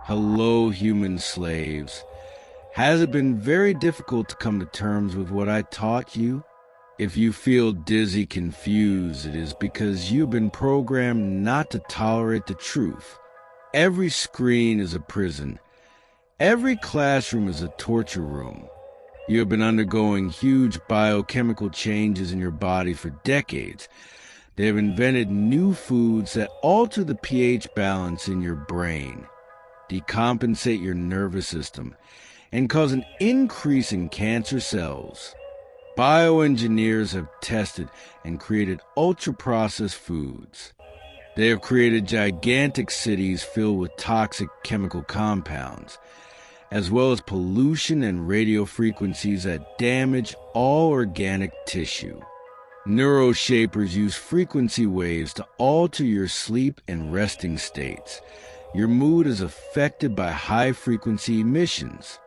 Hello, human slaves. Has it been very difficult to come to terms with what I taught you? If you feel dizzy, confused, it is because you've been programmed not to tolerate the truth. Every screen is a prison. Every classroom is a torture room. You have been undergoing huge biochemical changes in your body for decades. They have invented new foods that alter the pH balance in your brain, decompensate your nervous system, and cause an increase in cancer cells. Bioengineers have tested and created ultra-processed foods. They have created gigantic cities filled with toxic chemical compounds, as well as pollution and radio frequencies that damage all organic tissue. Neuro shapers use frequency waves to alter your sleep and resting states. Your mood is affected by high-frequency emissions.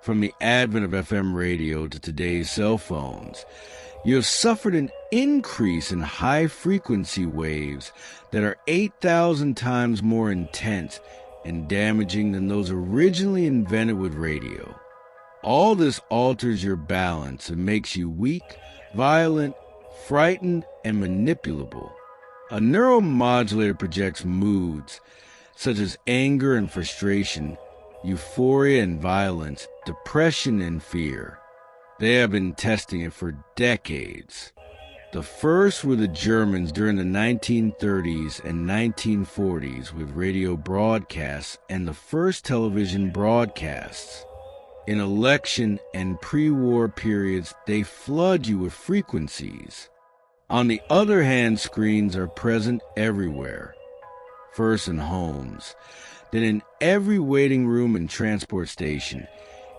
From the advent of FM radio to today's cell phones, you have suffered an increase in high-frequency waves that are 8,000 times more intense and damaging than those originally invented with radio. All this alters your balance and makes you weak, violent, frightened, and manipulable. A neuromodulator projects moods such as anger and frustration, euphoria and violence, depression and fear. They have been testing it for decades. The first were the Germans during the 1930s and 1940s with radio broadcasts and the first television broadcasts. In election and pre-war periods, they flood you with frequencies. On the other hand, screens are present everywhere. First in homes, then in every waiting room and transport station,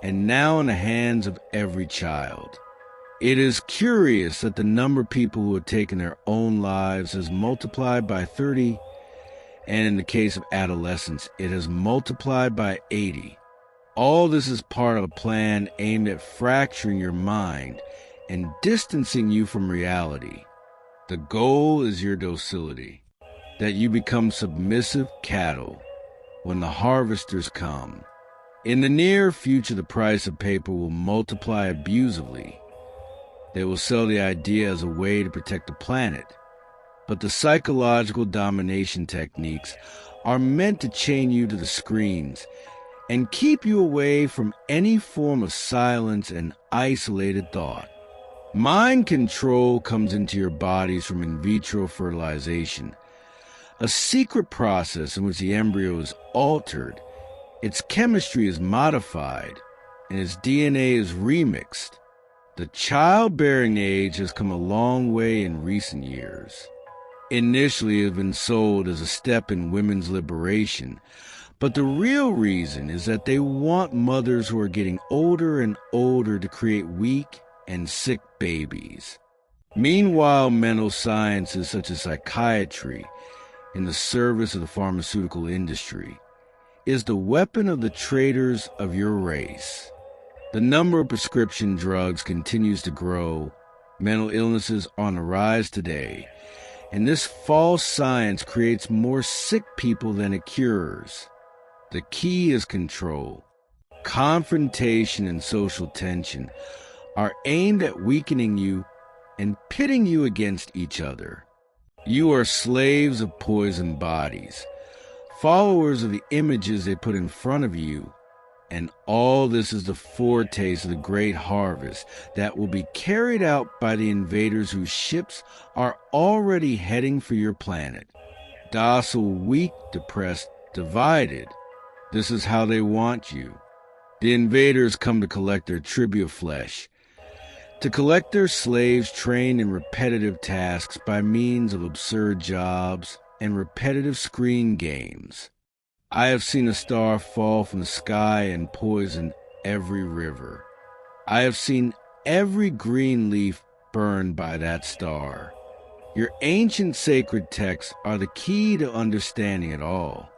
and now in the hands of every child. It is curious that the number of people who have taken their own lives has multiplied by 30, and in the case of adolescents, it has multiplied by 80. All this is part of a plan aimed at fracturing your mind and distancing you from reality. The goal is your docility, that you become submissive cattle when the harvesters come. In the near future, the price of paper will multiply abusively. They will sell the idea as a way to protect the planet. But the psychological domination techniques are meant to chain you to the screens and keep you away from any form of silence and isolated thought. Mind control comes into your bodies from in vitro fertilization, a secret process in which the embryo is altered, its chemistry is modified, and its DNA is remixed. The childbearing age has come a long way in recent years. Initially, it has been sold as a step in women's liberation, but the real reason is that they want mothers who are getting older and older to create weak and sick babies. Meanwhile, mental sciences such as psychiatry, in the service of the pharmaceutical industry, is the weapon of the traitors of your race. The number of prescription drugs continues to grow. Mental illnesses are on the rise today, and this false science creates more sick people than it cures. The key is control. Confrontation and social tension are aimed at weakening you and pitting you against each other. You are slaves of poisoned bodies, followers of the images they put in front of you, and all this is the foretaste of the great harvest that will be carried out by the invaders whose ships are already heading for your planet. Docile, weak, depressed, divided. This is how they want you. The invaders come to collect their tribute of flesh, to collect their slaves trained in repetitive tasks by means of absurd jobs and repetitive screen games. I have seen a star fall from the sky and poison every river. I have seen every green leaf burned by that star. Your ancient sacred texts are the key to understanding it all.